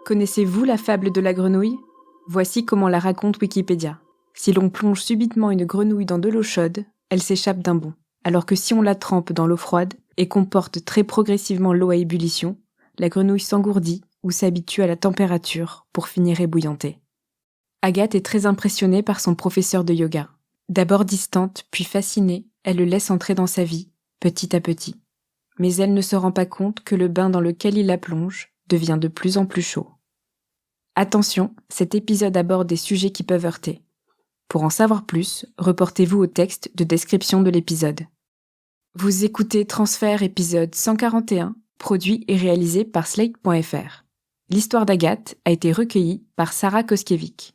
Connaissez-vous la fable de la grenouille ? Voici comment la raconte Wikipédia. Si l'on plonge subitement une grenouille dans de l'eau chaude, elle s'échappe d'un bond. Alors que si on la trempe dans l'eau froide et qu'on porte très progressivement l'eau à ébullition, la grenouille s'engourdit ou s'habitue à la température pour finir ébouillantée. Agathe est très impressionnée par son professeur de yoga. D'abord distante, puis fascinée, elle le laisse entrer dans sa vie, petit à petit. Mais elle ne se rend pas compte que le bain dans lequel il la plonge devient de plus en plus chaud. Attention, cet épisode aborde des sujets qui peuvent heurter. Pour en savoir plus, reportez-vous au texte de description de l'épisode. Vous écoutez Transfert épisode 141, produit et réalisé par Slate.fr. L'histoire d'Agathe a été recueillie par Sarah Koskiewicz.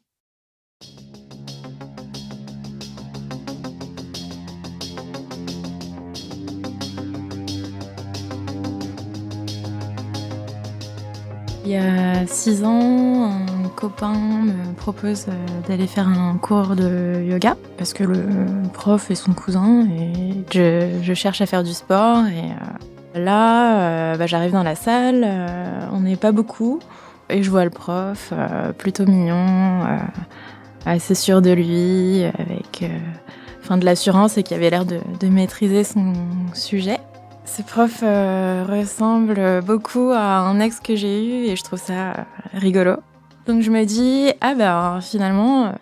Il y a 6 ans, un copain me propose d'aller faire un cours de yoga parce que le prof est son cousin et je cherche à faire du sport. Et là, j'arrive dans la salle, on n'est pas beaucoup et je vois le prof plutôt mignon, assez sûr de lui, avec de l'assurance et qui avait l'air de maîtriser son sujet. Ce prof ressemble beaucoup à un ex que j'ai eu et je trouve ça rigolo. Donc je me dis, finalement,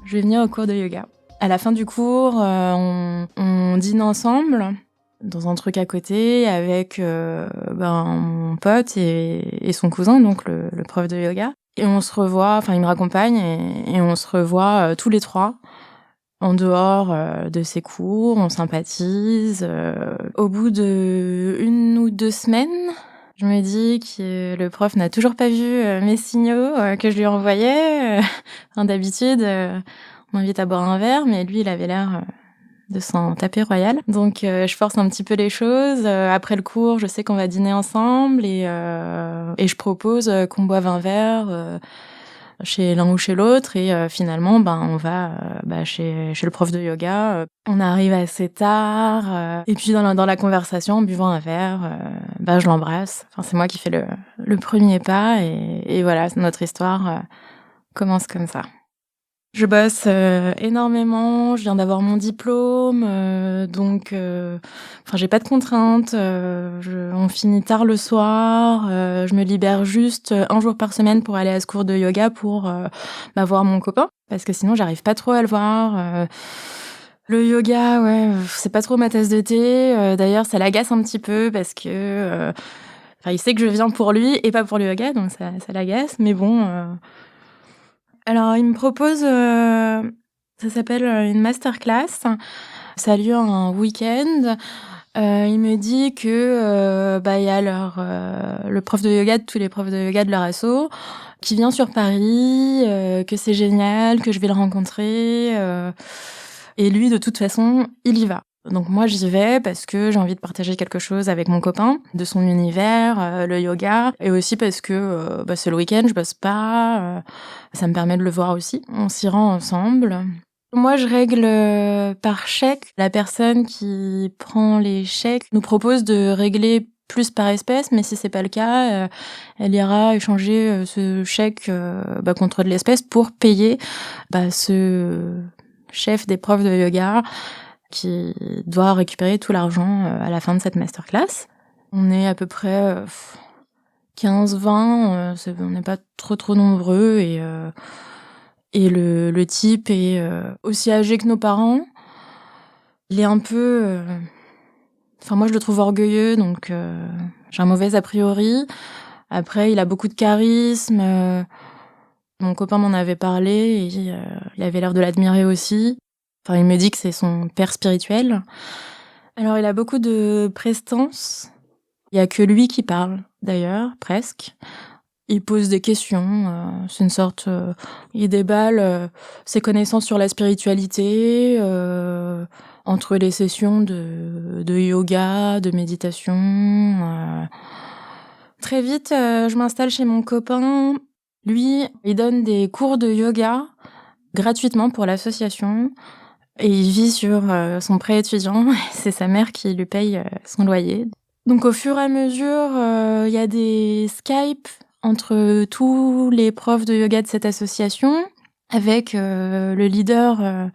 je vais venir au cours de yoga. À la fin du cours, on dîne ensemble dans un truc à côté avec mon pote et son cousin, donc le prof de yoga. Et on se revoit, il me raccompagne et on se revoit tous les trois. En dehors de ses cours, on sympathise. Au bout de 1 ou 2 semaines, je me dis que le prof n'a toujours pas vu mes signaux que je lui envoyais. D'habitude, on m'invite à boire un verre, mais lui, il avait l'air de s'en taper royal. Donc, je force un petit peu les choses. Après le cours, je sais qu'on va dîner ensemble et je propose qu'on boive un verre chez l'un ou chez l'autre et finalement on va chez le prof de yoga. On arrive assez tard et puis dans la conversation, en buvant un verre, je l'embrasse. C'est moi qui fais le premier pas et voilà, notre histoire commence comme ça. Je bosse énormément, je viens d'avoir mon diplôme, donc j'ai pas de contraintes, on finit tard le soir, je me libère juste 1 jour par semaine pour aller à ce cours de yoga pour voir mon copain, parce que sinon j'arrive pas trop à le voir. Le yoga, c'est pas trop ma tasse de thé, d'ailleurs ça l'agace un petit peu parce que il sait que je viens pour lui et pas pour le yoga, donc ça l'agace, mais bon... Alors, il me propose, ça s'appelle une masterclass. Ça a lieu un week-end. Il me dit que il y a le prof de yoga de tous les profs de yoga de leur asso qui vient sur Paris, que c'est génial, que je vais le rencontrer. Et lui, de toute façon, il y va. Donc moi, j'y vais parce que j'ai envie de partager quelque chose avec mon copain, de son univers, le yoga, et aussi parce que c'est le week-end, je bosse pas, ça me permet de le voir aussi. On s'y rend ensemble. Moi, je règle par chèque. La personne qui prend les chèques nous propose de régler plus par espèce, mais si c'est pas le cas, elle ira échanger ce chèque contre de l'espèce pour payer ce chef des profs de yoga qui doit récupérer tout l'argent à la fin de cette masterclass. On est à peu près 15-20, on n'est pas trop nombreux et le type est aussi âgé que nos parents. Il est un peu... moi, je le trouve orgueilleux, donc j'ai un mauvais a priori. Après, il a beaucoup de charisme. Mon copain m'en avait parlé et il avait l'air de l'admirer aussi. Il me dit que c'est son père spirituel. Alors, il a beaucoup de prestance. Il y a que lui qui parle, d'ailleurs, presque. Il pose des questions. C'est une sorte... il déballe ses connaissances sur la spiritualité, entre les sessions de yoga, de méditation. Très vite, je m'installe chez mon copain. Lui, il donne des cours de yoga gratuitement pour l'association. Et il vit sur son prêt étudiant. C'est sa mère qui lui paye son loyer. Donc au fur et à mesure, il y a des Skype entre tous les profs de yoga de cette association, avec le leader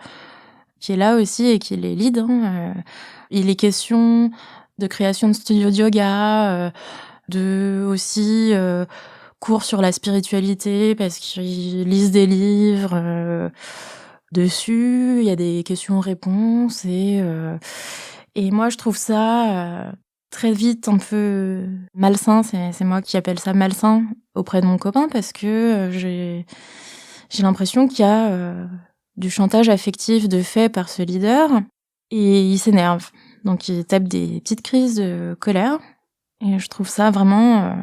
qui est là aussi et qui les lead. Il est question de création de studios de yoga, de aussi cours sur la spiritualité parce qu'ils lisent des livres dessus. Il y a des questions-réponses et moi je trouve ça très vite un peu malsain. C'est moi qui appelle ça malsain auprès de mon copain parce que j'ai l'impression qu'il y a du chantage affectif de fait par ce leader et il s'énerve. Donc il tape des petites crises de colère et je trouve ça vraiment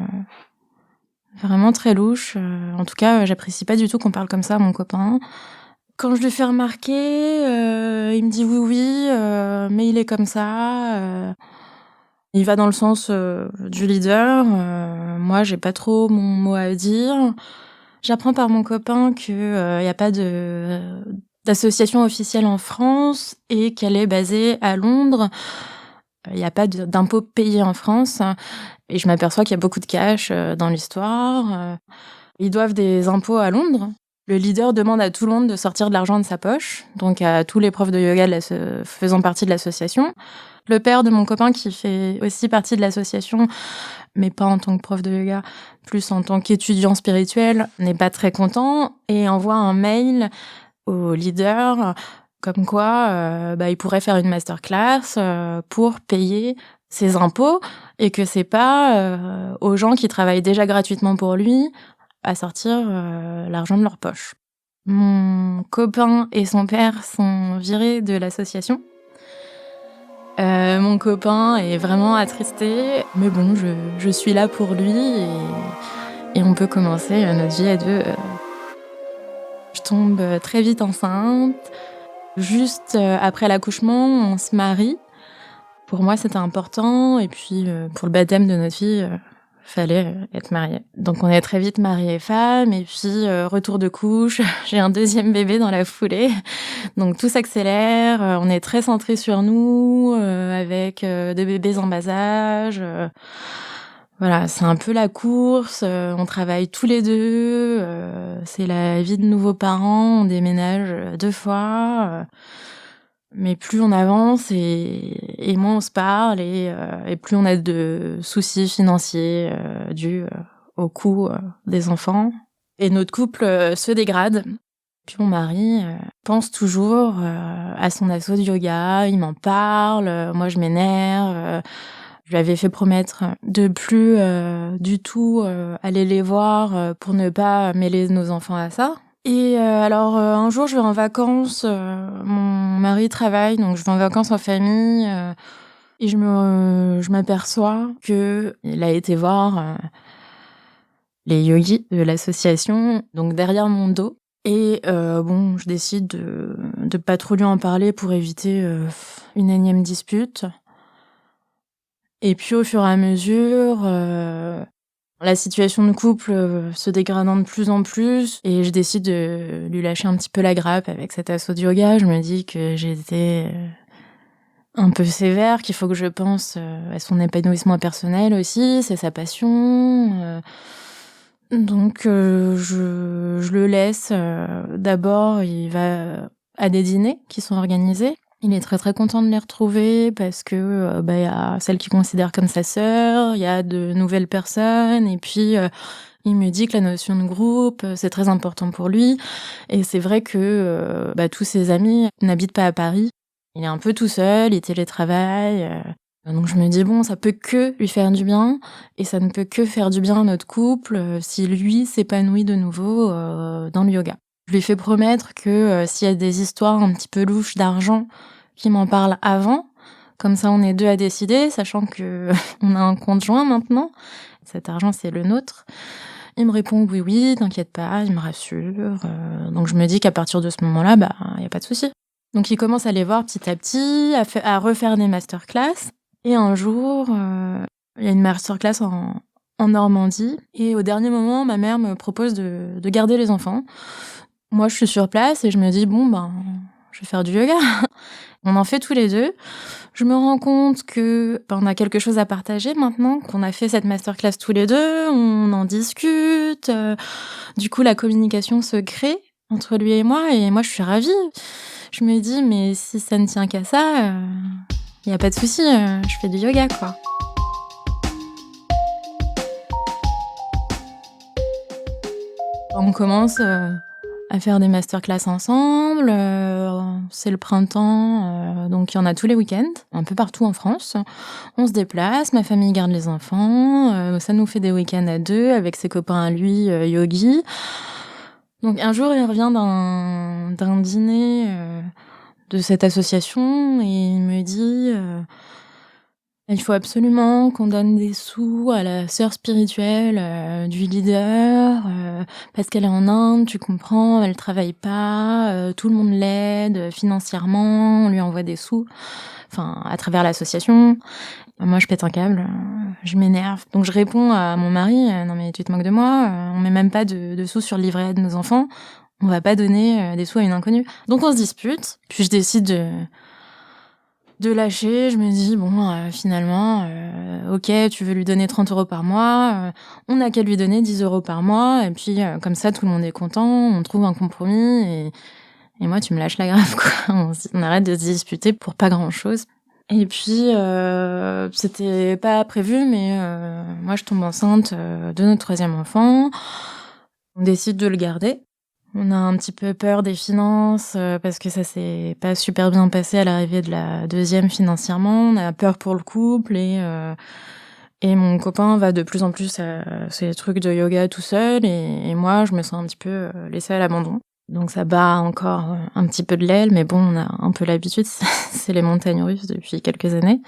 très louche. En tout cas, j'apprécie pas du tout qu'on parle comme ça à mon copain. Quand je lui fais remarquer, il me dit oui, mais il est comme ça. Il va dans le sens du leader. Moi, j'ai pas trop mon mot à dire. J'apprends par mon copain que y a pas d'association officielle en France et qu'elle est basée à Londres. Il n'y a pas d'impôts payés en France. Et je m'aperçois qu'il y a beaucoup de cash dans l'histoire. Ils doivent des impôts à Londres. Le leader demande à tout le monde de sortir de l'argent de sa poche, donc à tous les profs de yoga faisant partie de l'association. Le père de mon copain, qui fait aussi partie de l'association, mais pas en tant que prof de yoga, plus en tant qu'étudiant spirituel, n'est pas très content et envoie un mail au leader comme quoi il pourrait faire une masterclass pour payer ses impôts et que c'est pas aux gens qui travaillent déjà gratuitement pour lui à sortir l'argent de leur poche. Mon copain et son père sont virés de l'association. Mon copain est vraiment attristé, mais bon, je suis là pour lui et on peut commencer notre vie à deux. Je tombe très vite enceinte. Juste après l'accouchement, on se marie. Pour moi, c'était important. Et puis, pour le baptême de notre fille, fallait être mariée. Donc, on est très vite mariés et femmes. Et puis, retour de couche. J'ai un deuxième bébé dans la foulée. Donc, tout s'accélère. On est très centrés sur nous, avec des bébés en bas âge. Voilà, c'est un peu la course. On travaille tous les deux. C'est la vie de nouveaux parents. On déménage 2 fois. Mais plus on avance et moins on se parle et plus on a de soucis financiers dus au coût des enfants. Et notre couple se dégrade. Puis mon mari pense toujours à son asso de yoga, il m'en parle, moi je m'énerve. Je lui avais fait promettre de plus du tout aller les voir pour ne pas mêler nos enfants à ça. Et alors un jour je vais en vacances, mon mari travaille donc je vais en vacances en famille et je m'aperçois que il a été voir les yogis de l'association donc derrière mon dos et je décide de pas trop lui en parler pour éviter une énième dispute. Et puis au fur et à mesure la situation de couple se dégradant de plus en plus et je décide de lui lâcher un petit peu la grappe avec cet asso de yoga. Je me dis que j'étais un peu sévère, qu'il faut que je pense à son épanouissement personnel aussi, c'est sa passion. Donc je le laisse. D'abord, il va à des dîners qui sont organisés. Il est très très content de les retrouver parce que y a celle qu'il considère comme sa sœur, il y a de nouvelles personnes et puis il me dit que la notion de groupe c'est très important pour lui et c'est vrai que tous ses amis n'habitent pas à Paris. Il est un peu tout seul, il télétravaille. Donc je me dis bon, ça peut que lui faire du bien et ça ne peut que faire du bien à notre couple si lui s'épanouit de nouveau dans le yoga. Je lui fais promettre que s'il y a des histoires un petit peu louches d'argent, qu'il m'en parle avant. Comme ça, on est 2 à décider, sachant que on a un compte joint maintenant. Cet argent, c'est le nôtre. Il me répond oui, t'inquiète pas, il me rassure. Donc je me dis qu'à partir de ce moment-là, y a pas de souci. Donc il commence à les voir petit à petit, à refaire des masterclass. Et un jour, il y a une masterclass en Normandie. Et au dernier moment, ma mère me propose de garder les enfants. Moi, je suis sur place et je me dis, je vais faire du yoga. On en fait tous les deux. Je me rends compte que on a quelque chose à partager maintenant, qu'on a fait cette masterclass tous les deux, on en discute. Du coup, la communication se crée entre lui et moi je suis ravie. Je me dis, mais si ça ne tient qu'à ça, y a pas de souci, je fais du yoga, quoi. On commence à faire des masterclass ensemble. C'est le printemps, donc il y en a tous les week-ends, un peu partout en France. On se déplace, ma famille garde les enfants. Ça nous fait des week-ends à deux avec ses copains à lui, yogi. Donc un jour, il revient d'un dîner de cette association et il me dit il faut absolument qu'on donne des sous à la sœur spirituelle du leader parce qu'elle est en Inde, tu comprends, elle travaille pas, tout le monde l'aide financièrement, on lui envoie des sous, enfin à travers l'association. Moi, je pète un câble, je m'énerve. Donc je réponds à mon mari, non mais tu te moques de moi, on met même pas de sous sur le livret A de nos enfants, on va pas donner des sous à une inconnue. Donc on se dispute, puis je décide de lâcher. Je me dis, bon, finalement, ok, tu veux lui donner 30 € par mois, on n'a qu'à lui donner 10 € par mois, et puis comme ça, tout le monde est content, on trouve un compromis, et moi, tu me lâches la grave, quoi. On arrête de se disputer pour pas grand-chose. Et puis, c'était pas prévu, mais moi, je tombe enceinte de notre 3e enfant. On décide de le garder. On a un petit peu peur des finances parce que ça s'est pas super bien passé à l'arrivée de la 2e financièrement. On a peur pour le couple et mon copain va de plus en plus à ces trucs de yoga tout seul et moi je me sens un petit peu laissée à l'abandon. Donc ça bat encore un petit peu de l'aile, mais bon, on a un peu l'habitude, c'est les montagnes russes depuis quelques années.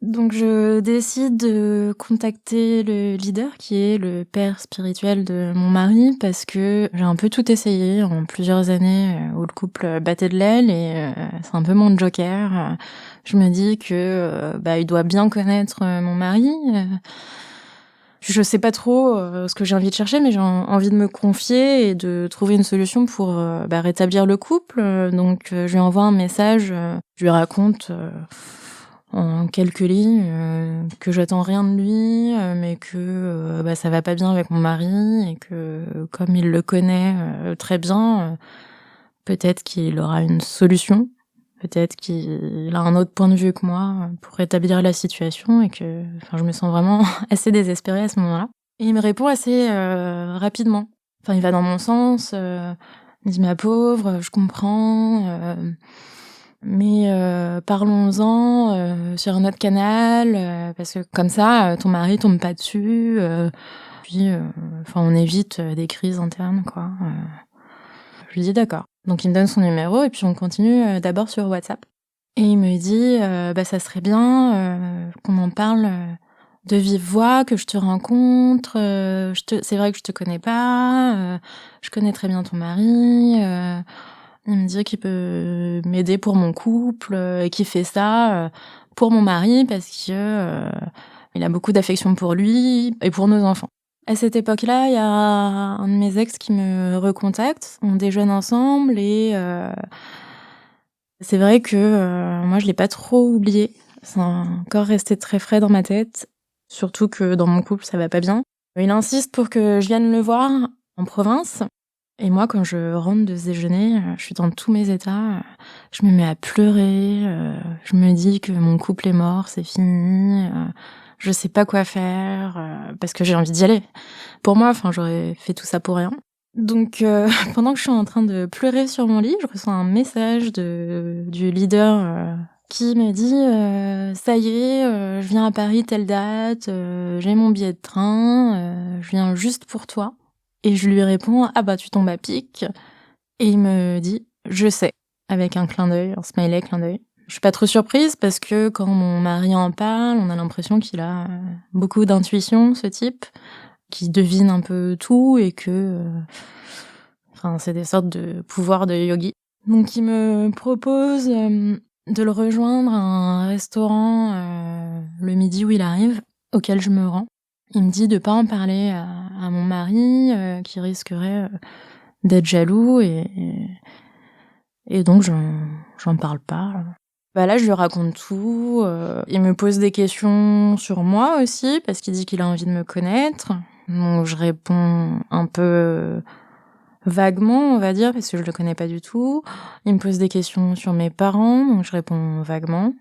Donc je décide de contacter le leader qui est le père spirituel de mon mari parce que j'ai un peu tout essayé en plusieurs années où le couple battait de l'aile et c'est un peu mon joker. Je me dis que il doit bien connaître mon mari. Je sais pas trop ce que j'ai envie de chercher, mais j'ai envie de me confier et de trouver une solution pour rétablir le couple. Donc je lui envoie un message, je lui raconte en quelques lignes que j'attends rien de lui, mais que ça va pas bien avec mon mari et que comme il le connaît très bien, peut-être qu'il aura une solution, peut-être qu'il a un autre point de vue que moi pour rétablir la situation et que je me sens vraiment assez désespérée à ce moment-là. Et il me répond assez rapidement. Enfin, il va dans mon sens, il me dit ma pauvre, je comprends, mais parlons-en sur un autre canal parce que comme ça ton mari tombe pas dessus puis on évite des crises internes, quoi. Je lui dis d'accord. Donc il me donne son numéro et puis on continue d'abord sur WhatsApp. Et il me dit ça serait bien qu'on en parle de vive voix, que je te rencontre. C'est vrai que je te connais pas, je connais très bien ton mari. Il me dit qu'il peut m'aider pour mon couple et qu'il fait ça pour mon mari parce que il a beaucoup d'affection pour lui et pour nos enfants. À cette époque-là, il y a un de mes ex qui me recontacte. On déjeune ensemble et c'est vrai que moi je l'ai pas trop oublié. C'est encore resté très frais dans ma tête. Surtout que dans mon couple ça va pas bien. Il insiste pour que je vienne le voir en province. Et moi, quand je rentre de ce déjeuner, je suis dans tous mes états. Je me mets à pleurer. Je me dis que mon couple est mort, c'est fini. Je sais pas quoi faire parce que j'ai envie d'y aller. Pour moi, j'aurais fait tout ça pour rien. Donc, pendant que je suis en train de pleurer sur mon lit, je reçois un message du leader qui me dit ça y est, je viens à Paris telle date, j'ai mon billet de train, je viens juste pour toi. Et je lui réponds « Ah bah tu tombes à pic ». Et il me dit « Je sais », avec un clin d'œil, un smiley clin d'œil. Je suis pas trop surprise parce que quand mon mari en parle, on a l'impression qu'il a beaucoup d'intuition, ce type, qui devine un peu tout et que... c'est des sortes de pouvoirs de yogi. Donc il me propose de le rejoindre à un restaurant le midi où il arrive, auquel je me rends. Il me dit de pas en parler à mon mari, qui risquerait d'être jaloux et Et donc, j'en parle pas. Bah là, je lui raconte tout. Il me pose des questions sur moi aussi, parce qu'il dit qu'il a envie de me connaître. Donc, je réponds un peu vaguement, on va dire, parce que je le connais pas du tout. Il me pose des questions sur mes parents, donc je réponds vaguement.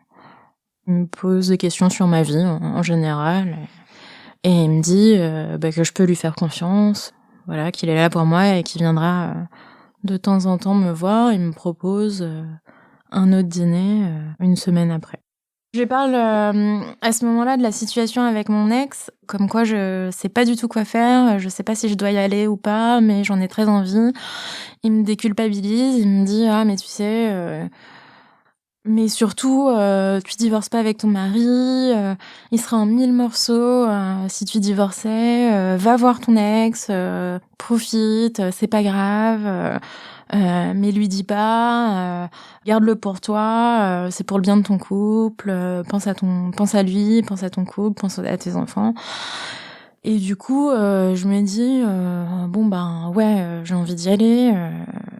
Il me pose des questions sur ma vie en général. Et il me dit que je peux lui faire confiance, voilà, qu'il est là pour moi et qu'il viendra de temps en temps me voir. Il me propose un autre dîner une semaine après. Je parle à ce moment-là de la situation avec mon ex, comme quoi je sais pas du tout quoi faire, je sais pas si je dois y aller ou pas, mais j'en ai très envie. Il me déculpabilise, il me dit « Ah, mais tu sais, mais surtout, tu divorces pas avec ton mari, il sera en 1000 morceaux si tu divorçais, va voir ton ex, profite, c'est pas grave, mais lui dis pas, garde-le pour toi, c'est pour le bien de ton couple, pense à lui, pense à ton couple, pense à tes enfants. » Et du coup, je me dis bon ben ouais, j'ai envie d'y aller,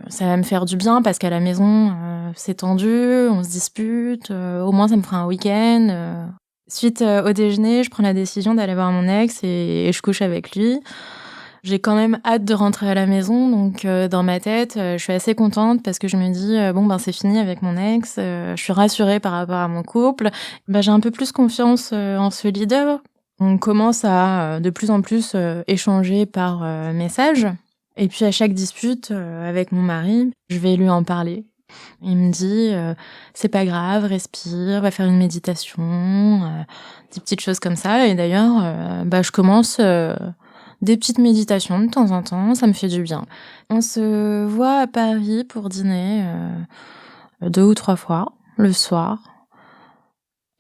ça va me faire du bien parce qu'à la maison c'est tendu, on se dispute, au moins ça me fera un week-end. Suite au déjeuner, je prends la décision d'aller voir mon ex et je couche avec lui. J'ai quand même hâte de rentrer à la maison, donc dans ma tête, je suis assez contente parce que je me dis bon ben c'est fini avec mon ex, je suis rassurée par rapport à mon couple. J'ai un peu plus confiance en ce leader. On commence à de plus en plus échanger par message. Et puis à chaque dispute avec mon mari, je vais lui en parler. Il me dit c'est pas grave, respire, va faire une méditation, des petites choses comme ça. Et d'ailleurs, je commence des petites méditations de temps en temps, ça me fait du bien. On se voit à Paris pour dîner 2 ou 3 fois le soir.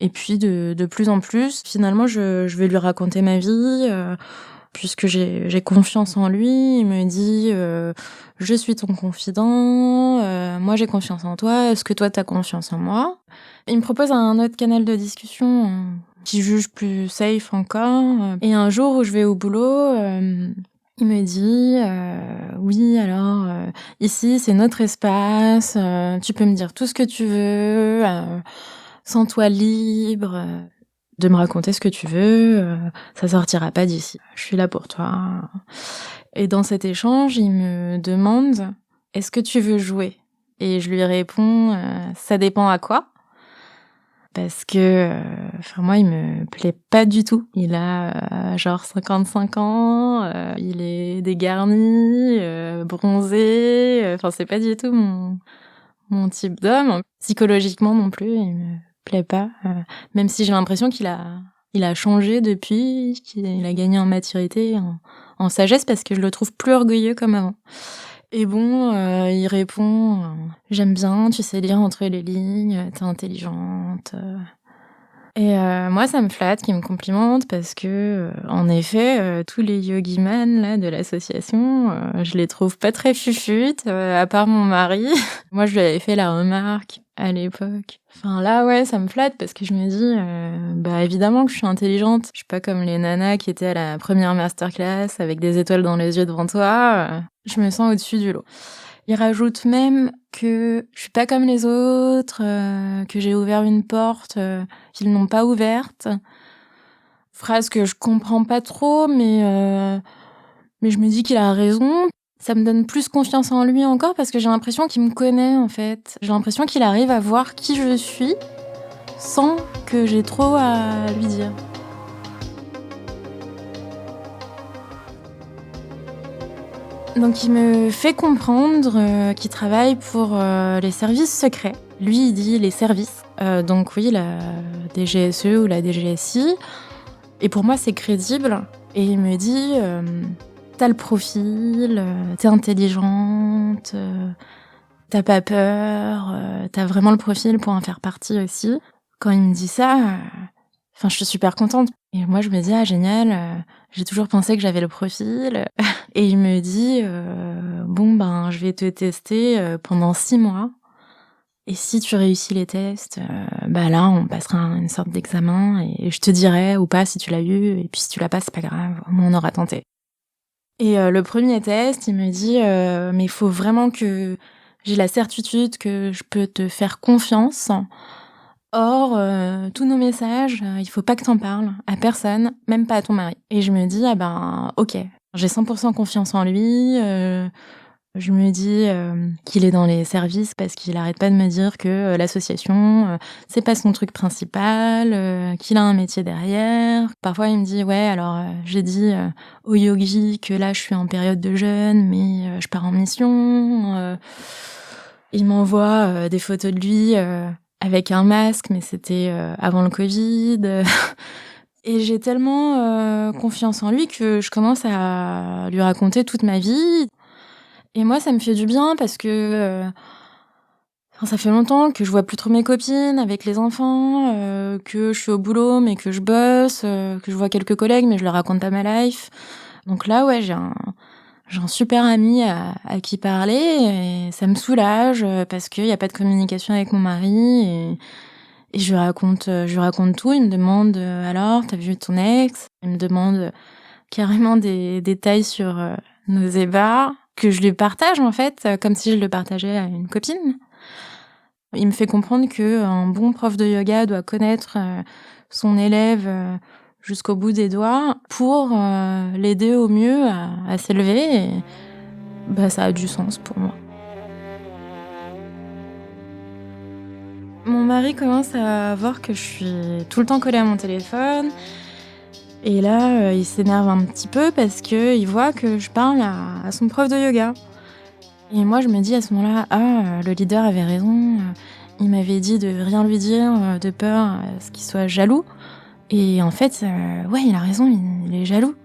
Et puis de plus en plus, finalement, je vais lui raconter ma vie, puisque j'ai confiance en lui. Il me dit je suis ton confident, moi j'ai confiance en toi, est-ce que toi t'as confiance en moi? Il me propose un autre canal de discussion qui juge plus safe encore. Et un jour où je vais au boulot, il me dit oui alors ici c'est notre espace, tu peux me dire tout ce que tu veux, sens-toi libre de me raconter ce que tu veux, ça sortira pas d'ici. Je suis là pour toi. Et dans cet échange, il me demande « Est-ce que tu veux jouer ?» Et je lui réponds « Ça dépend à quoi ?» Parce que moi, il me plaît pas du tout. Il a genre 55 ans, il est dégarni, bronzé, c'est pas du tout mon type d'homme. Psychologiquement non plus, il me plaît pas. Même si j'ai l'impression qu'il a changé depuis, qu'il a gagné en maturité, en sagesse, parce que je le trouve plus orgueilleux comme avant. Et bon, il répond j'aime bien, tu sais lire entre les lignes, t'es intelligente. Et moi, ça me flatte qu'il me complimente parce que, en effet, tous les yogiman là de l'association, je les trouve pas très fufutes, à part mon mari. Moi, je lui avais fait la remarque à l'époque. Là, ouais, ça me flatte parce que je me dis, évidemment que je suis intelligente. Je suis pas comme les nanas qui étaient à la première masterclass avec des étoiles dans les yeux devant toi. Je me sens au-dessus du lot. Il rajoute même que je suis pas comme les autres, que j'ai ouvert une porte qu'ils n'ont pas ouverte. Phrase que je comprends pas trop, mais je me dis qu'il a raison. Ça me donne plus confiance en lui encore parce que j'ai l'impression qu'il me connaît en fait. J'ai l'impression qu'il arrive à voir qui je suis sans que j'ai trop à lui dire. Donc il me fait comprendre qu'il travaille pour les services secrets. Lui, il dit les services. Donc oui, la DGSE ou la DGSI. Et pour moi, c'est crédible. Et il me dit t'as le profil, t'es intelligente, t'as pas peur, t'as vraiment le profil pour en faire partie aussi. Quand il me dit ça, je suis super contente. Et moi, je me dis, ah, génial, j'ai toujours pensé que j'avais le profil. Et il me dit, je vais te tester pendant 6 mois. Et si tu réussis les tests, là, on passera une sorte d'examen et je te dirai ou pas si tu l'as eu. Et puis si tu l'as pas, c'est pas grave, au moins on aura tenté. Et le premier test, il me dit, mais il faut vraiment que J'ai la certitude que je peux te faire confiance. Or, tous nos messages, il faut pas que t'en parles à personne, même pas à ton mari. Et je me dis: «Ah ben, OK, j'ai 100 confiance en lui». Je me dis, qu'il est dans les services parce qu'il arrête pas de me dire que, l'association, c'est pas son truc principal, qu'il a un métier derrière. Parfois, il me dit: «Ouais, alors, j'ai dit, au yogi que là, je suis en période de jeûne, mais je pars en mission». Il m'envoie, des photos de lui, avec un masque, mais c'était, avant le Covid. Et j'ai tellement, confiance en lui que je commence à lui raconter toute ma vie. Et moi, ça me fait du bien parce que, enfin, ça fait longtemps que je vois plus trop mes copines avec les enfants, que je suis au boulot mais que je bosse, que je vois quelques collègues mais je leur raconte pas ma life. Donc là, ouais, j'ai un super ami à qui parler et ça me soulage, parce qu'il y a pas de communication avec mon mari et je lui raconte tout. Il me demande, «Alors, tu as vu ton ex?» Il me demande, carrément des détails sur, nos ébats que je lui partage, en fait, comme si je le partageais à une copine. Il me fait comprendre qu'un bon prof de yoga doit connaître, son élève, jusqu'au bout des doigts pour, l'aider au mieux à s'élever et bah, ça a du sens pour moi. Mon mari commence à voir que je suis tout le temps collée à mon téléphone et là, il s'énerve un petit peu parce qu'il voit que je parle à son prof de yoga. Et moi, je me dis à ce moment-là: «Ah, le leader avait raison, il m'avait dit de rien lui dire, de peur à ce qu'il soit jaloux». Et en fait, ouais, il a raison, il est jaloux.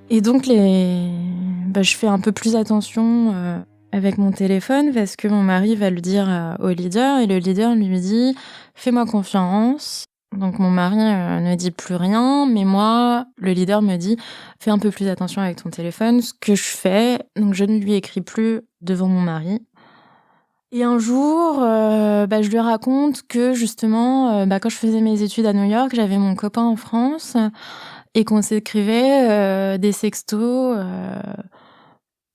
Et donc je fais un peu plus attention, avec mon téléphone parce que mon mari va le dire, au leader et le leader lui dit: «Fais-moi confiance». Donc mon mari, ne dit plus rien, mais moi, le leader me dit: «Fais un peu plus attention avec ton téléphone», ce que je fais. Donc je ne lui écris plus devant mon mari. Et un jour, je lui raconte que justement, quand je faisais mes études à New York, j'avais mon copain en France et qu'on s'écrivait, des sextos,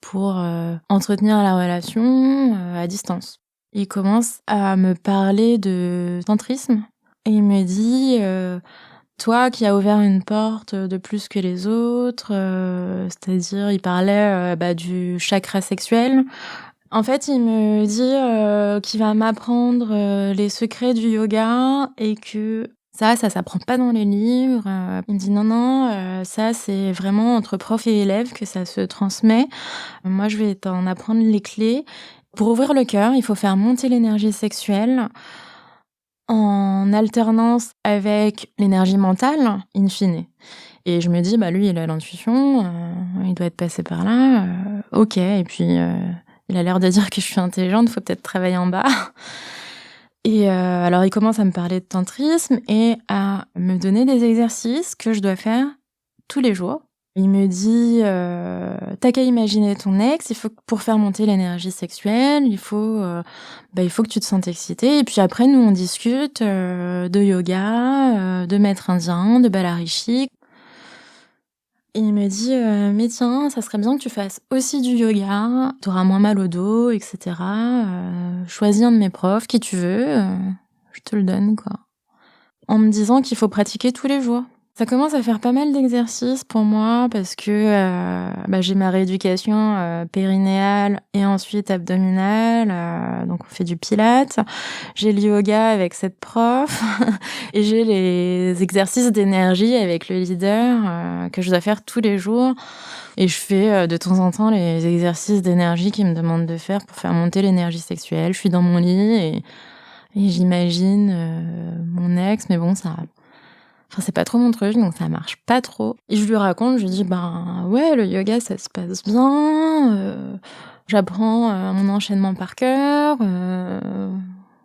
pour, entretenir la relation, à distance. Il commence à me parler de tantrisme et il me dit, «Toi qui as ouvert une porte, de plus que les autres», c'est-à-dire il parlait, du chakra sexuel. En fait, il me dit, qu'il va m'apprendre, les secrets du yoga et que ça s'apprend pas dans les livres. Il me dit: «Non, non, ça c'est vraiment entre prof et élève que ça se transmet. Moi, je vais t'en apprendre les clés. Pour ouvrir le cœur, il faut faire monter l'énergie sexuelle en alternance avec l'énergie mentale, in fine». Et je me dis: «Bah, lui, il a l'intuition, il doit être passé par là, OK». Et puis, il a l'air de dire que je suis intelligente, faut peut-être travailler en bas. Et alors il commence à me parler de tantrisme et à me donner des exercices que je dois faire tous les jours. Il me dit, «Tu qu'à imaginer ton ex, il faut que pour faire monter l'énergie sexuelle, il faut que tu te sentes excitée et puis après nous on discute, de yoga, de maître indien, de Balarishi». Et il me dit, «Mais tiens, ça serait bien que tu fasses aussi du yoga, tu auras moins mal au dos et cetera, choisis un de mes profs, qui tu veux, je te le donne, quoi». En me disant qu'il faut pratiquer tous les jours. Ça commence à faire pas mal d'exercices pour moi parce que, j'ai ma rééducation, périnéale et ensuite abdominale, donc on fait du pilates. J'ai le yoga avec cette prof et j'ai les exercices d'énergie avec le leader, que je dois faire tous les jours et je fais, de temps en temps les exercices d'énergie qu'il me demande de faire pour faire monter l'énergie sexuelle. Je suis dans mon lit et j'imagine, mon ex, mais bon ça c'est pas trop mon truc, donc ça marche pas trop. Et je lui raconte, je lui dis: «Ben, ouais, le yoga, ça se passe bien, j'apprends, mon enchaînement par cœur,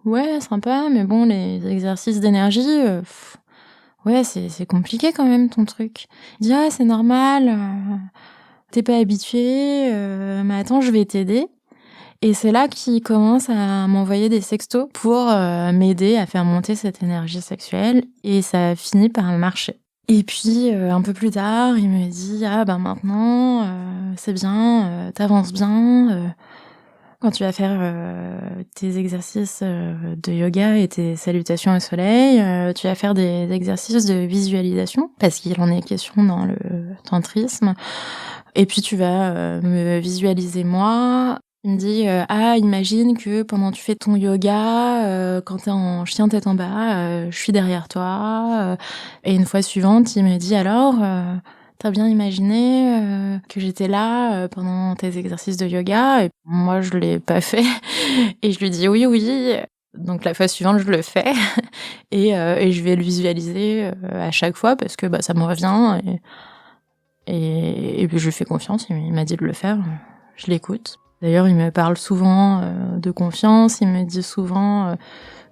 ouais, sympa, mais bon, les exercices d'énergie, ouais, c'est compliqué quand même ton truc». Il dit: «Ah, c'est normal, tu pas habituée, mais attends, je vais t'aider». Et c'est là qu'il commence à m'envoyer des sextos pour, m'aider à faire monter cette énergie sexuelle et ça finit par marcher. Et puis, un peu plus tard, il me dit: «Ah ben maintenant, c'est bien, tu bien, Quand tu vas faire tes exercices de yoga et tes salutations au soleil, tu vas faire des exercices de visualisation, parce qu'il en est question dans le tantrisme. Et puis tu vas me visualiser moi. Il me dit ah, imagine que pendant que tu fais ton yoga, quand t'es en chien tête en bas, je suis derrière toi. Et une fois suivante, il me dit alors t'as bien imaginé que j'étais là pendant tes exercices de yoga? Et moi je l'ai pas fait et je lui dis oui oui. Donc la fois suivante je le fais et je vais le visualiser à chaque fois parce que ça me revient et puis je lui fais confiance. Il m'a dit de le faire, je l'écoute. D'ailleurs, il me parle souvent de confiance. Il me dit souvent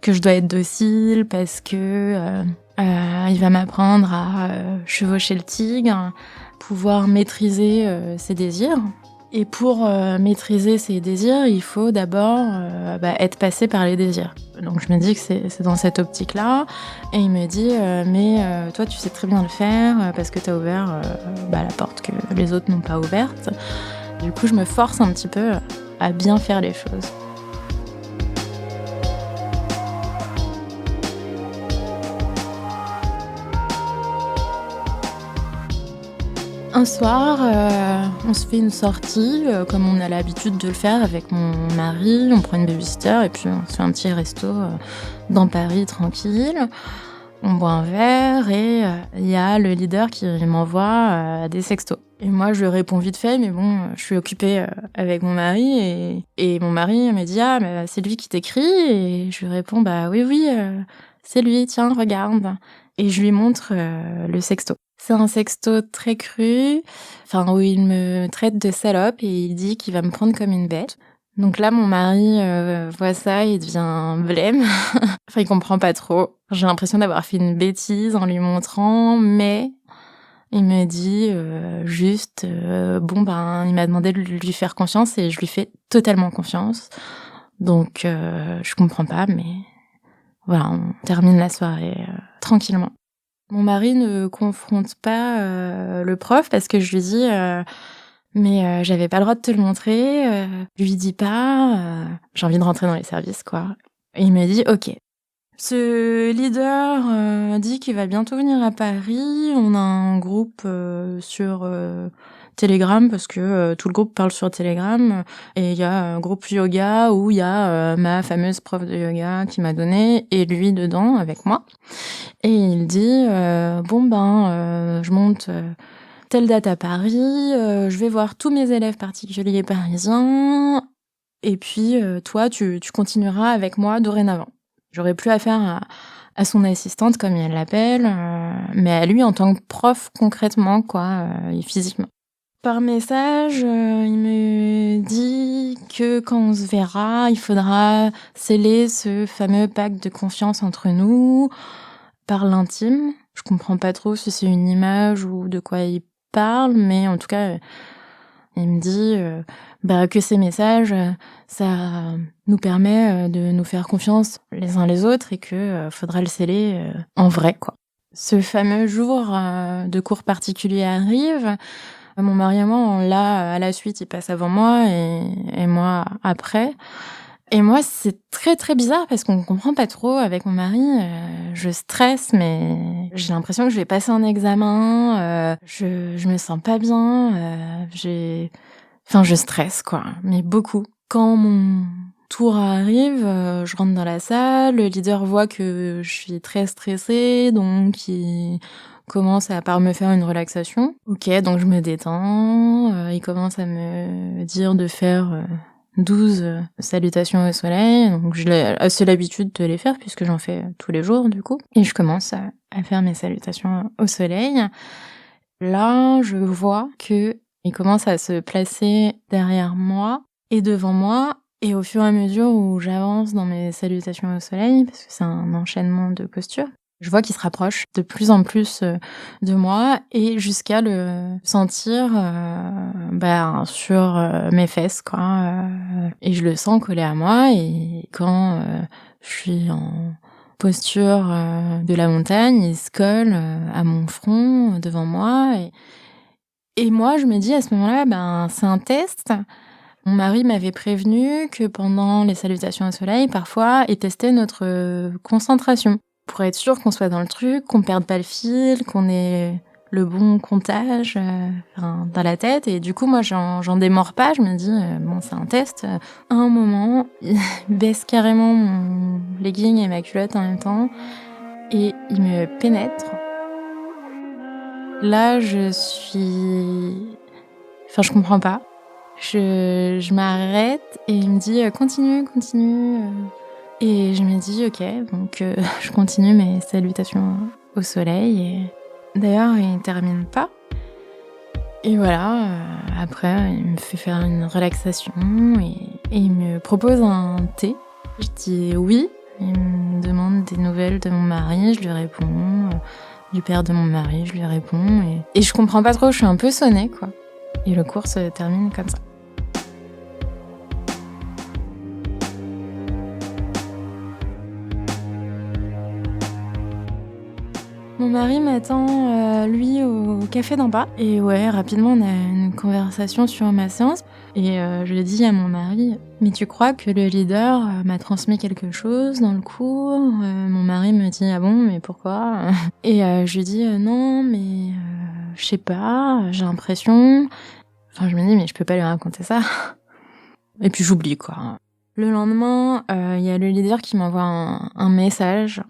que je dois être docile parce que il va m'apprendre à chevaucher le tigre, pouvoir maîtriser ses désirs. Et pour maîtriser ses désirs, il faut d'abord être passé par les désirs. Donc je me dis que c'est dans cette optique-là. Et il me dit mais toi tu sais très bien le faire parce que tu as ouvert la porte que les autres n'ont pas ouverte. Du coup je me force un petit peu à bien faire les choses. Un soir, on se fait une sortie, comme on a l'habitude de le faire avec mon mari. On prend une babysitter et puis on se fait un petit resto dans Paris, tranquille. On boit un verre et il y a le leader qui m'envoie des sextos. Et moi, je lui réponds vite fait, mais bon, je suis occupée avec mon mari et mon mari me dit « Ah, mais c'est lui qui t'écrit ?» Et je lui réponds « Bah oui, c'est lui, tiens, regarde. » Et je lui montre le sexto. C'est un sexto très cru, où il me traite de salope et il dit qu'il va me prendre comme une bête. Donc là, mon mari voit ça, il devient blême. Il comprend pas trop. J'ai l'impression d'avoir fait une bêtise en lui montrant, mais il me dit juste, il m'a demandé de lui faire confiance et je lui fais totalement confiance. Donc je comprends pas, mais voilà, on termine la soirée tranquillement. Mon mari ne confronte pas le prof parce que je lui dis mais j'avais pas le droit de te le montrer, je lui dis pas, j'ai envie de rentrer dans les services quoi. Et il me dit OK. Ce leader dit qu'il va bientôt venir à Paris. On a un groupe sur Telegram parce que tout le groupe parle sur Telegram. Et il y a un groupe yoga où il y a ma fameuse prof de yoga qui m'a donné et lui dedans avec moi. Et il dit je monte telle date à Paris, je vais voir tous mes élèves particuliers parisiens. Et puis toi, tu continueras avec moi dorénavant. J'aurais plus affaire à son assistante, comme il l'appelle, mais à lui en tant que prof concrètement, et physiquement. Par message, il me dit que quand on se verra, il faudra sceller ce fameux pacte de confiance entre nous par l'intime. Je comprends pas trop si c'est une image ou de quoi il parle, mais en tout cas, il me dit que ces messages, ça nous permet de nous faire confiance les uns les autres et que faudra le sceller en vrai, quoi. Ce fameux jour de cours particulier arrive. Mon mari et moi, on l'a à la suite, il passe avant moi et moi après. Et moi, c'est très très bizarre parce qu'on comprend pas trop avec mon mari. Je stresse, mais j'ai l'impression que je vais passer un examen. Je me sens pas bien. Je stresse, mais beaucoup. Quand mon tour arrive, je rentre dans la salle, le leader voit que je suis très stressée, donc il commence à me faire une relaxation. Ok, donc je me détends, il commence à me dire de faire 12 salutations au soleil, donc j'ai assez l'habitude de les faire puisque j'en fais tous les jours du coup. Et je commence à faire mes salutations au soleil. Là, je vois que il commence à se placer derrière moi et devant moi, et au fur et à mesure où j'avance dans mes salutations au soleil, parce que c'est un enchaînement de postures, je vois qu'il se rapproche de plus en plus de moi et jusqu'à le sentir sur mes fesses, et je le sens coller à moi. Et quand je suis en posture de la montagne, il se colle à mon front devant moi et moi je me dis à ce moment-là c'est un test. Mon mari m'avait prévenu que pendant les salutations au soleil, parfois, il testait notre concentration pour être sûr qu'on soit dans le truc, qu'on perde pas le fil, qu'on ait le bon comptage dans la tête. Et du coup, moi, j'en démords pas. Je me dis, bon, c'est un test. À un moment, il baisse carrément mon legging et ma culotte en même temps. Et il me pénètre. Là, je comprends pas. Je m'arrête et il me dit continue. Et je me dis ok, donc je continue mes salutations au soleil. Et d'ailleurs, il termine pas. Et voilà, après, il me fait faire une relaxation et il me propose un thé. Je dis oui. Il me demande des nouvelles de mon mari, je lui réponds. Du père de mon mari, je lui réponds. Et je comprends pas trop, je suis un peu sonnée, quoi. Et le cours se termine comme ça. Mon mari m'attend, lui, au café d'en bas. Et ouais, rapidement, on a une conversation sur ma séance. Et je lui dis à mon mari, mais tu crois que le leader m'a transmis quelque chose dans le cours? Mon mari me dit, ah bon, mais pourquoi? Et je lui dis, non, mais je sais pas, j'ai l'impression... Enfin, je me dis, mais je peux pas lui raconter ça. Et puis j'oublie, quoi. Le lendemain, il y a le leader qui m'envoie un message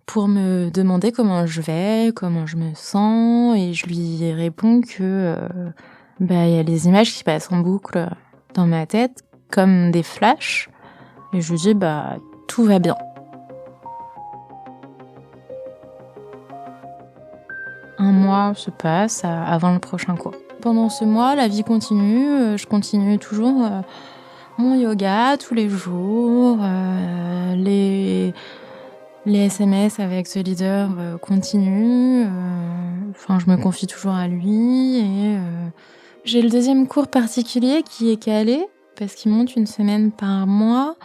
pour me demander comment je vais, comment je me sens, et je lui réponds que y a les images qui passent en boucle dans ma tête, comme des flashs, et je lui dis tout va bien. Un mois se passe avant le prochain cours. Pendant ce mois, la vie continue, je continue toujours mon yoga tous les jours, les SMS avec ce leader continuent. Je me confie toujours à lui. Et j'ai le deuxième cours particulier qui est calé parce qu'il monte une semaine par mois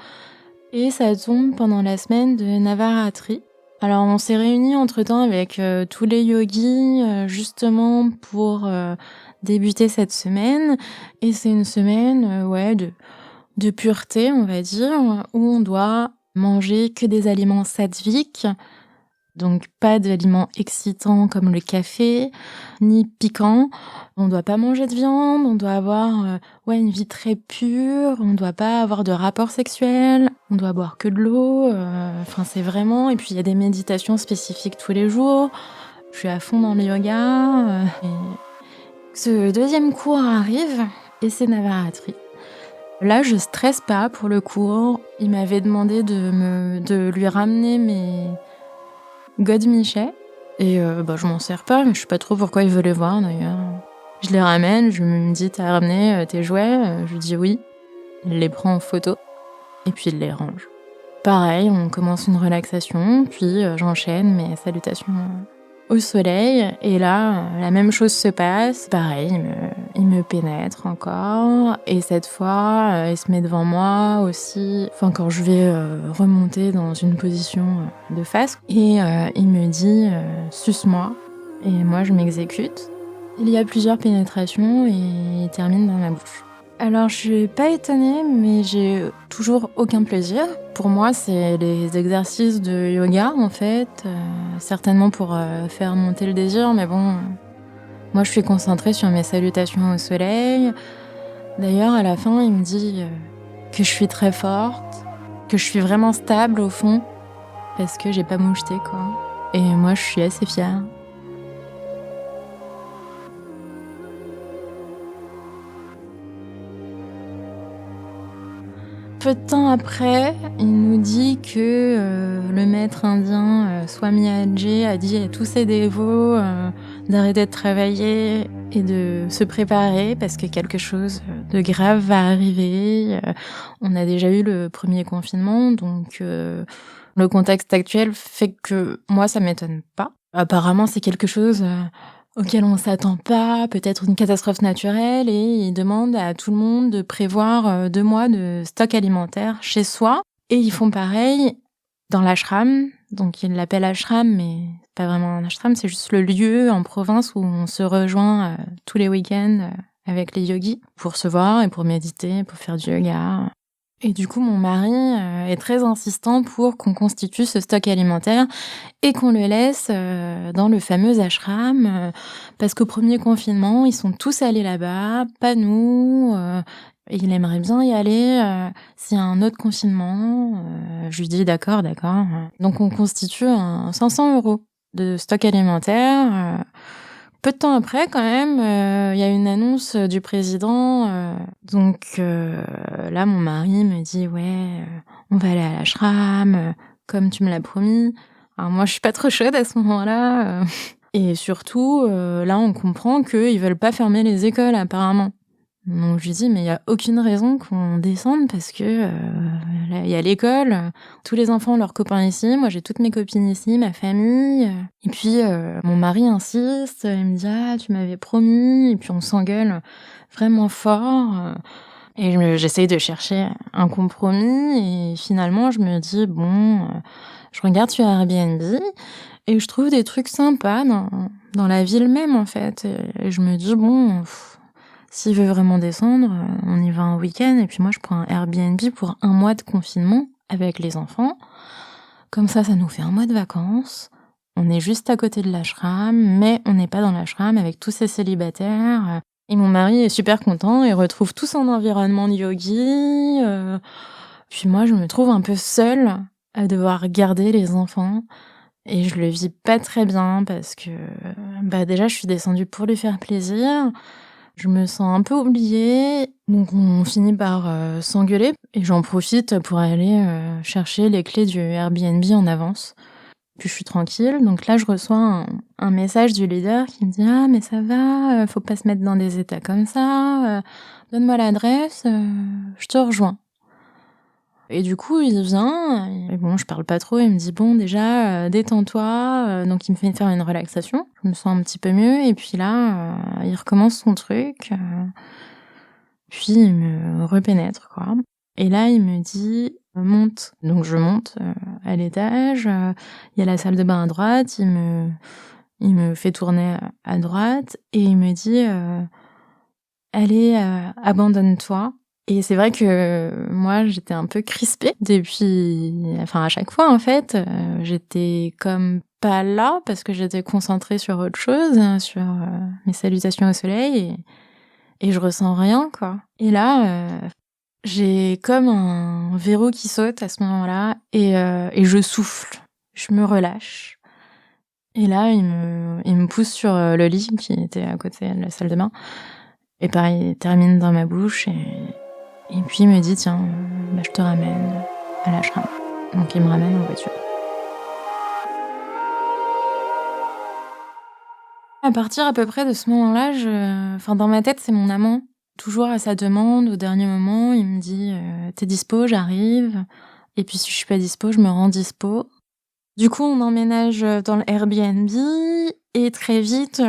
et ça tombe pendant la semaine de Navaratri. Alors on s'est réunis entre-temps avec tous les yogis justement pour débuter cette semaine. Et c'est une semaine de pureté, on va dire, où on doit manger que des aliments sattviques, donc pas d'aliments excitants comme le café, ni piquants. On ne doit pas manger de viande, on doit avoir une vie très pure, on ne doit pas avoir de rapport sexuel, on doit boire que de l'eau, c'est vraiment... Et puis il y a des méditations spécifiques tous les jours, je suis à fond dans le yoga. Et ce deuxième cours arrive et c'est Navaratri. Là, je stresse pas pour le cours. Il m'avait demandé de lui ramener mes godemichets. Et je m'en sers pas, mais je sais pas trop pourquoi il veut les voir d'ailleurs. Je les ramène, je me dis t'as ramené tes jouets? Je lui dis oui. Il les prend en photo et puis il les range. Pareil, on commence une relaxation, puis j'enchaîne mes salutations au soleil, et là, la même chose se passe. Pareil, il me pénètre encore, et cette fois, il se met devant moi aussi, quand je vais remonter dans une position de face, et il me dit « suce-moi », et moi je m'exécute. Il y a plusieurs pénétrations, et il termine dans ma bouche. Alors, je suis pas étonnée, mais j'ai toujours aucun plaisir. Pour moi, c'est les exercices de yoga, en fait. Certainement pour faire monter le désir, mais bon... Moi, je suis concentrée sur mes salutations au soleil. D'ailleurs, à la fin, il me dit que je suis très forte, que je suis vraiment stable, au fond, parce que j'ai pas moucheté, quoi. Et moi, je suis assez fière. Peu de temps après, il nous dit que le maître indien Swami Aje a dit à tous ses dévots d'arrêter de travailler et de se préparer parce que quelque chose de grave va arriver. On a déjà eu le premier confinement, donc le contexte actuel fait que moi, ça m'étonne pas. Apparemment, c'est quelque chose... auquel on s'attend pas, peut-être une catastrophe naturelle, et il demande à tout le monde de prévoir 2 mois de stock alimentaire chez soi. Et ils font pareil dans l'ashram, donc ils l'appellent ashram, mais c'est pas vraiment un ashram, c'est juste le lieu en province où on se rejoint tous les week-ends avec les yogis pour se voir et pour méditer, pour faire du yoga. Et du coup, mon mari est très insistant pour qu'on constitue ce stock alimentaire et qu'on le laisse dans le fameux ashram, parce qu'au premier confinement, ils sont tous allés là-bas, pas nous. Et il aimerait bien y aller s'il y a un autre confinement. Je lui dis d'accord. Donc on constitue un 500 € de stock alimentaire. Peu de temps après, quand même, il y a une annonce du président. Donc là, mon mari me dit « Ouais, on va aller à l'ashram, comme tu me l'as promis. » Alors moi, je suis pas trop chaude à ce moment-là. Et surtout, là, on comprend qu'ils veulent pas fermer les écoles, apparemment. Donc je lui dis « Mais il y a aucune raison qu'on descende parce que là, il y a l'école, tous les enfants, leurs copains ici, moi j'ai toutes mes copines ici, ma famille. » Et puis mon mari insiste, il me dit « Ah, tu m'avais promis. » Et puis on s'engueule vraiment fort. Et j'essaye de chercher un compromis. Et finalement, je me dis « Bon, je regarde sur Airbnb et je trouve des trucs sympas dans la ville même, en fait. Et je me dis « Bon... s'il veut vraiment descendre, on y va un week-end et puis moi je prends un Airbnb pour 1 mois de confinement avec les enfants. Comme ça nous fait 1 mois de vacances. On est juste à côté de l'ashram, mais on n'est pas dans l'ashram avec tous ces célibataires. Et mon mari est super content et retrouve tout son environnement de yogi. Puis moi je me trouve un peu seule à devoir garder les enfants. Et je le vis pas très bien parce que déjà je suis descendue pour lui faire plaisir. Je me sens un peu oubliée, donc on finit par s'engueuler et j'en profite pour aller chercher les clés du Airbnb en avance. Puis je suis tranquille, donc là je reçois un message du leader qui me dit « Ah mais ça va, faut pas se mettre dans des états comme ça, donne-moi l'adresse, je te rejoins. » Et du coup, il vient, et bon, je parle pas trop, il me dit « Bon, déjà, détends-toi. » Donc il me fait faire une relaxation, je me sens un petit peu mieux, et puis là, il recommence son truc, puis il me repénètre, quoi. Et là, il me dit « Monte. » Donc je monte à l'étage, il y a la salle de bain à droite, il me fait tourner à droite, et il me dit « Allez, abandonne-toi. » Et c'est vrai que moi, j'étais un peu crispée à chaque fois, en fait, j'étais comme pas là parce que j'étais concentrée sur autre chose, sur mes salutations au soleil et je ressens rien, quoi. Et là, j'ai comme un verrou qui saute à ce moment-là et je souffle, je me relâche. Et là, il me pousse sur le lit qui était à côté de la salle de bain. Et pareil, il termine dans ma bouche et puis il me dit « Tiens, je te ramène à l'ashram. » Donc il me ramène en voiture. À partir à peu près de ce moment-là, dans ma tête, c'est mon amant. Toujours à sa demande, au dernier moment, il me dit « T'es dispo, j'arrive. » Et puis si je suis pas dispo, je me rends dispo. Du coup, on emménage dans le Airbnb et très vite,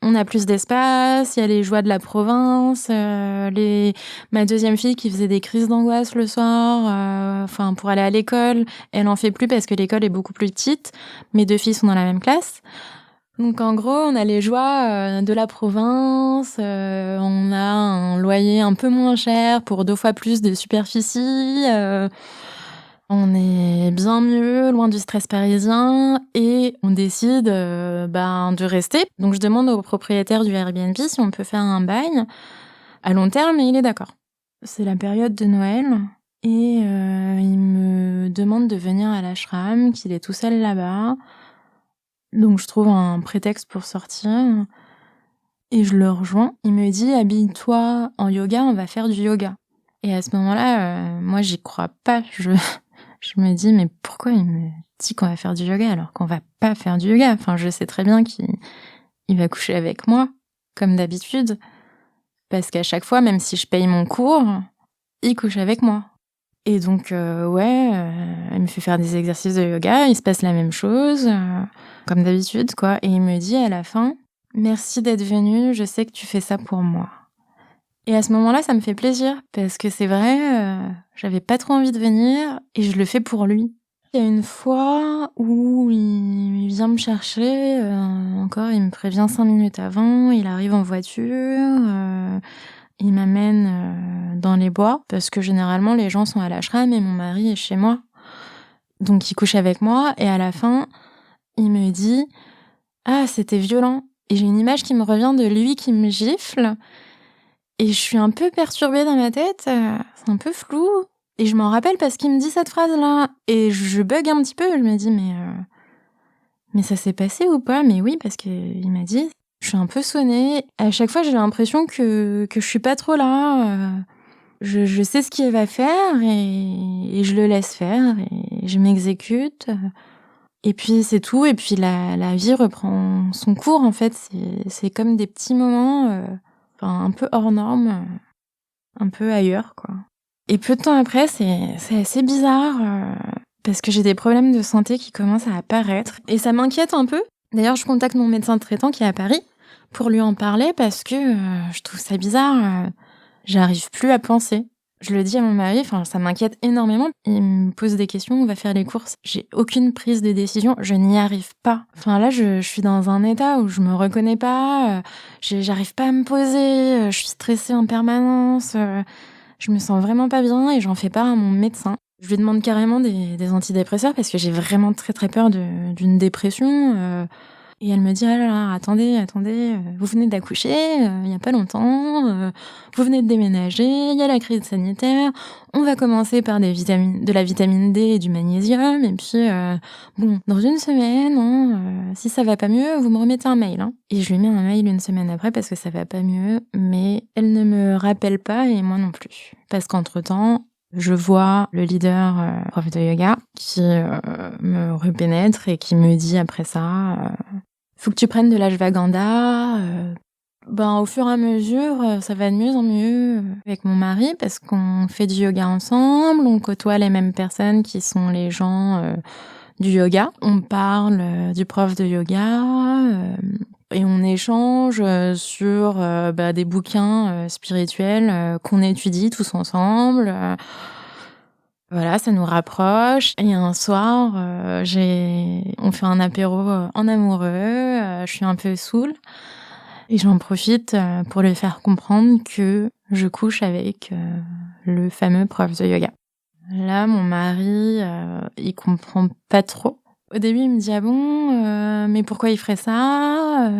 on a plus d'espace, il y a les joies de la province, ma deuxième fille qui faisait des crises d'angoisse le soir, pour aller à l'école, elle en fait plus parce que l'école est beaucoup plus petite. Mes 2 filles sont dans la même classe. Donc en gros, on a les joies de la province, on a un loyer un peu moins cher pour 2 fois plus de superficie, on est bien mieux, loin du stress parisien, et on décide de rester. Donc je demande au propriétaire du Airbnb si on peut faire un bail à long terme, et il est d'accord. C'est la période de Noël, et il me demande de venir à l'ashram, qu'il est tout seul là-bas. Donc je trouve un prétexte pour sortir, et je le rejoins. Il me dit « Habille-toi en yoga, on va faire du yoga. » Et à ce moment-là, moi j'y crois pas, je me dis, mais pourquoi il me dit qu'on va faire du yoga alors qu'on va pas faire du yoga? Je sais très bien qu'il va coucher avec moi, comme d'habitude. Parce qu'à chaque fois, même si je paye mon cours, il couche avec moi. Et donc, il me fait faire des exercices de yoga, il se passe la même chose, comme d'habitude, quoi. Et il me dit à la fin, « Merci d'être venu, je sais que tu fais ça pour moi. » Et à ce moment-là, ça me fait plaisir, parce que c'est vrai, j'avais pas trop envie de venir, et je le fais pour lui. Il y a une fois où il vient me chercher, encore, il me prévient 5 minutes avant, il arrive en voiture, il m'amène dans les bois, parce que généralement les gens sont à l'ashram et mon mari est chez moi. Donc il couche avec moi et à la fin, il me dit « Ah, c'était violent ». Et j'ai une image qui me revient de lui qui me gifle et je suis un peu perturbée dans ma tête, c'est un peu flou et je m'en rappelle parce qu'il me dit cette phrase-là et je bug un petit peu, je me dis mais ça s'est passé ou pas ? Mais oui, parce qu'il m'a dit. Je suis un peu sonnée. À chaque fois, j'ai l'impression que je suis pas trop là. Je sais ce qu'il va faire et je le laisse faire et je m'exécute. Et puis c'est tout. Et puis la vie reprend son cours, en fait. C'est comme des petits moments un peu hors normes, un peu ailleurs, quoi. Et peu de temps après, c'est assez bizarre parce que j'ai des problèmes de santé qui commencent à apparaître. Et ça m'inquiète un peu. D'ailleurs, je contacte mon médecin traitant qui est à Paris pour lui en parler parce que je trouve ça bizarre. J'arrive plus à penser. Je le dis à mon mari, ça m'inquiète énormément. Il me pose des questions, on va faire les courses. J'ai aucune prise de décision, je n'y arrive pas. Là, je suis dans un état où je me reconnais pas, j'arrive pas à me poser, je suis stressée en permanence, je me sens vraiment pas bien et j'en fais part à mon médecin. Je lui demande carrément des antidépresseurs parce que j'ai vraiment très très peur d'une dépression. Et elle me dit « Ah là là, attendez, vous venez d'accoucher, il y a pas longtemps, vous venez de déménager, il y a la crise sanitaire, on va commencer par de la vitamine D et du magnésium, et puis dans une semaine, si ça va pas mieux, vous me remettez un mail. » Et je lui mets un mail une semaine après parce que ça va pas mieux, mais elle ne me rappelle pas et moi non plus. Parce qu'entre-temps, je vois le leader prof de yoga qui me repénètre et qui me dit après ça faut que tu prennes de l'ashwagandha. Au fur et à mesure, ça va de mieux en mieux avec mon mari parce qu'on fait du yoga ensemble, on côtoie les mêmes personnes qui sont les gens du yoga. On parle du prof de yoga et on échange sur des bouquins spirituels qu'on étudie tous ensemble. Voilà, ça nous rapproche. Et un soir, on fait un apéro en amoureux, je suis un peu saoule. Et j'en profite pour lui faire comprendre que je couche avec le fameux prof de yoga. Là, mon mari, il comprend pas trop. Au début, il me dit « Ah bon, mais pourquoi il ferait ça ?»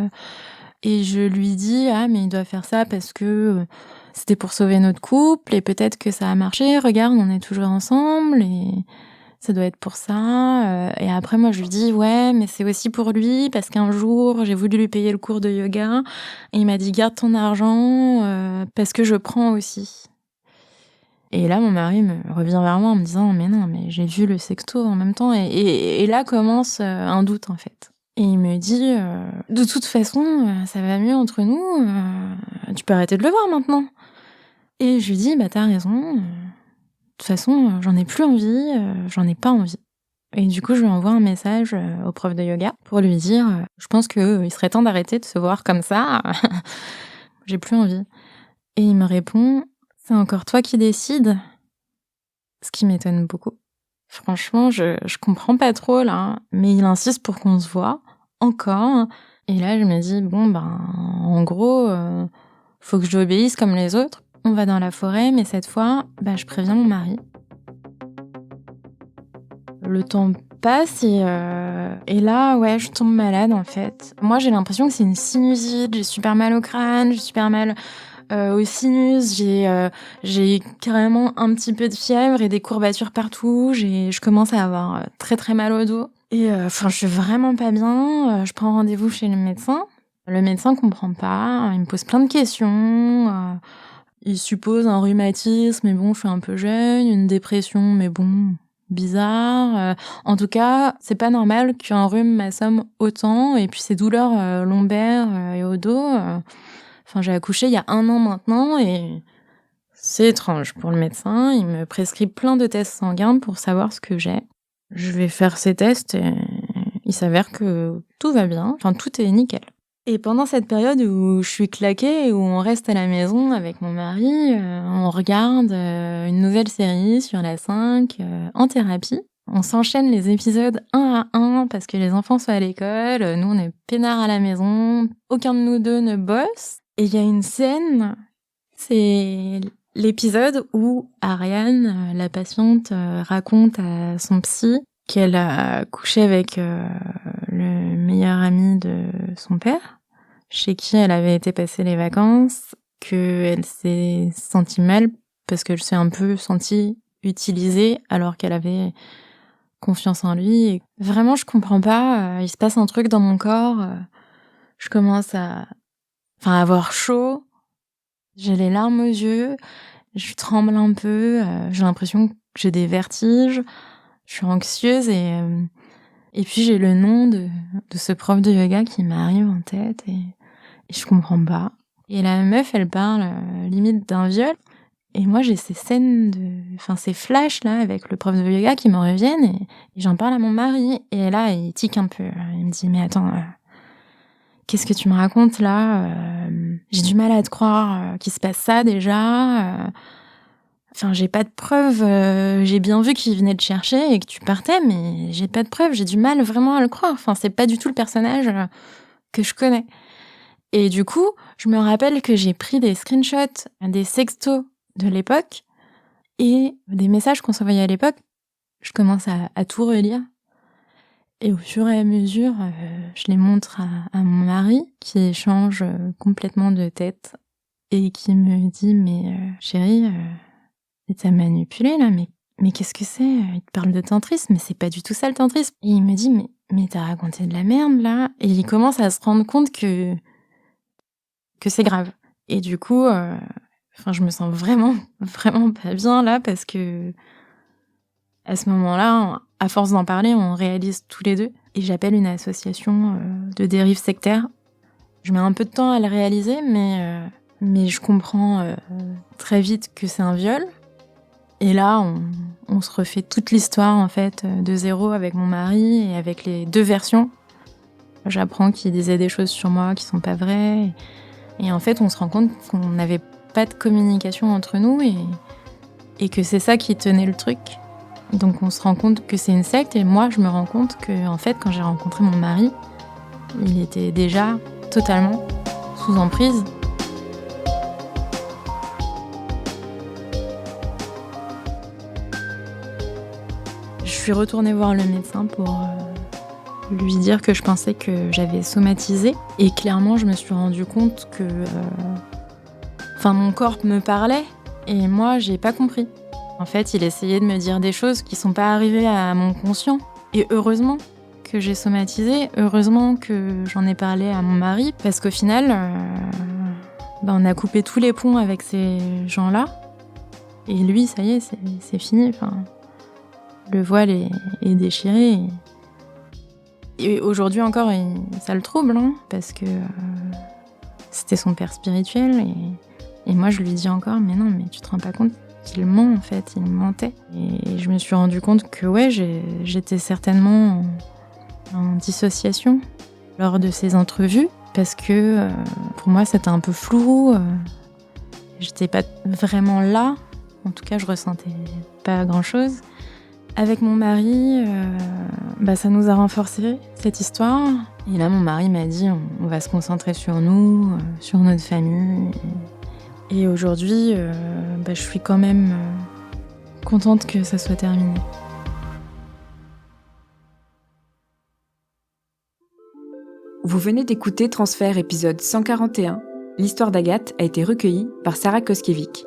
Et je lui dis « Ah, mais il doit faire ça parce que c'était pour sauver notre couple et peut-être que ça a marché. Regarde, on est toujours ensemble et ça doit être pour ça. » Et après, moi, je lui dis « Ouais, mais c'est aussi pour lui parce qu'un jour, j'ai voulu lui payer le cours de yoga et il m'a dit « Garde ton argent parce que je prends aussi. » Et là, mon mari me revient vers moi en me disant « Mais non, mais j'ai vu le sexto en même temps. » Et là commence un doute, en fait. Et il me dit « De toute façon, ça va mieux entre nous. Tu peux arrêter de le voir maintenant. » Et je lui dis « T'as raison. De toute façon, j'en ai plus envie. J'en ai pas envie. » Et du coup, je lui envoie un message au prof de yoga pour lui dire « Je pense qu'il serait temps d'arrêter de se voir comme ça. J'ai plus envie. » Et il me répond « C'est encore toi qui décides. » Ce qui m'étonne beaucoup. Franchement, je comprends pas trop, là. Mais il insiste pour qu'on se voit. Encore. Et là, je me dis, en gros, faut que j'obéisse comme les autres. On va dans la forêt, mais cette fois, je préviens mon mari. Le temps passe et là, ouais, je tombe malade, en fait. Moi, j'ai l'impression que c'est une sinusite. J'ai super mal au crâne, j'ai super mal au sinus, j'ai carrément un petit peu de fièvre et des courbatures partout. Je commence à avoir très très mal au dos. Et je suis vraiment pas bien. Je prends rendez-vous chez le médecin. Le médecin comprend pas. Il me pose plein de questions. Il suppose un rhumatisme, mais bon, je suis un peu jeune. Une dépression, mais bon, bizarre. En tout cas, c'est pas normal qu'un rhume m'assomme autant. Et puis ces douleurs lombaires et au dos. J'ai accouché il y a 1 an maintenant et c'est étrange pour le médecin. Il me prescrit plein de tests sanguins pour savoir ce que j'ai. Je vais faire ces tests et il s'avère que tout va bien. Tout est nickel. Et pendant cette période où je suis claquée et où on reste à la maison avec mon mari, on regarde une nouvelle série sur la 5 en thérapie. On s'enchaîne les épisodes un à un parce que les enfants sont à l'école, nous on est peinards à la maison, aucun de nous deux ne bosse. Et il y a une scène, c'est l'épisode où Ariane, la patiente, raconte à son psy qu'elle a couché avec le meilleur ami de son père, chez qui elle avait été passer les vacances, qu'elle s'est sentie mal parce qu'elle s'est un peu sentie utilisée alors qu'elle avait confiance en lui. Et vraiment, je comprends pas, il se passe un truc dans mon corps, je commence à avoir chaud, j'ai les larmes aux yeux, je tremble un peu, j'ai l'impression que j'ai des vertiges, je suis anxieuse et puis j'ai le nom de ce prof de yoga qui m'arrive en tête et je comprends pas. Et la meuf, elle parle limite d'un viol. Et moi, j'ai ces scènes ces flashs là avec le prof de yoga qui me reviennent et j'en parle à mon mari. Et là, il tique un peu. Il me dit, mais attends, qu'est-ce que tu me racontes là? J'ai du mal à te croire qu'il se passe ça déjà. J'ai pas de preuves. J'ai bien vu qu'il venait te chercher et que tu partais, mais j'ai pas de preuves. J'ai du mal vraiment à le croire. C'est pas du tout le personnage que je connais. Et du coup, je me rappelle que j'ai pris des screenshots, des sextos de l'époque et des messages qu'on s'envoyait à l'époque. Je commence à tout relire. Et au fur et à mesure, je les montre à mon mari qui change complètement de tête et qui me dit « Mais chérie, il t'a manipulé là, mais qu'est-ce que c'est? Il te parle de tantrisme, mais c'est pas du tout ça le tantrisme. » Et il me dit « Mais t'as raconté de la merde là ?» Et il commence à se rendre compte que c'est grave. Et du coup, je me sens vraiment, vraiment pas bien là parce que à ce moment-là, à force d'en parler, on réalise tous les deux. Et j'appelle une association de dérive sectaire. Je mets un peu de temps à le réaliser, mais je comprends très vite que c'est un viol. Et là, on se refait toute l'histoire en fait de zéro avec mon mari et avec les deux versions. J'apprends qu'il disait des choses sur moi qui sont pas vraies. Et en fait, on se rend compte qu'on n'avait pas de communication entre nous et que c'est ça qui tenait le truc. Donc on se rend compte que c'est une secte et moi, je me rends compte que, en fait, quand j'ai rencontré mon mari, il était déjà totalement sous emprise. Je suis retournée voir le médecin pour lui dire que je pensais que j'avais somatisé. Et clairement, je me suis rendu compte que mon corps me parlait et moi, j'ai pas compris. En fait, il essayait de me dire des choses qui sont pas arrivées à mon conscient. Et heureusement que j'ai somatisé, heureusement que j'en ai parlé à mon mari, parce qu'au final, on a coupé tous les ponts avec ces gens-là. Et lui, ça y est, c'est fini. Le voile est déchiré. Et aujourd'hui encore, ça le trouble, parce que c'était son père spirituel. Et moi, je lui dis encore, mais non, mais tu te rends pas compte qu'il ment, en fait, il mentait. Et je me suis rendu compte que, ouais, j'étais certainement en dissociation lors de ces entrevues, parce que pour moi, c'était un peu flou. J'étais pas vraiment là. En tout cas, je ressentais pas grand-chose. Avec mon mari, ça nous a renforcé cette histoire. Et là, mon mari m'a dit, on va se concentrer sur nous, sur notre famille. Et aujourd'hui, je suis quand même contente que ça soit terminé. Vous venez d'écouter Transfert épisode 141. L'histoire d'Agathe a été recueillie par Sarah Koskiewicz.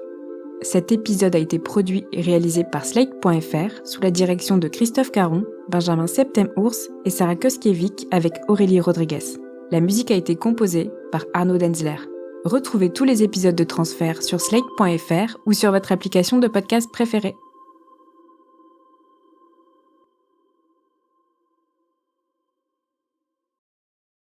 Cet épisode a été produit et réalisé par Slate.fr sous la direction de Christophe Caron, Benjamin Septem-Ours et Sarah Koskiewicz avec Aurélie Rodriguez. La musique a été composée par Arnaud Denzler. Retrouvez tous les épisodes de Transfert sur Slate.fr ou sur votre application de podcast préférée.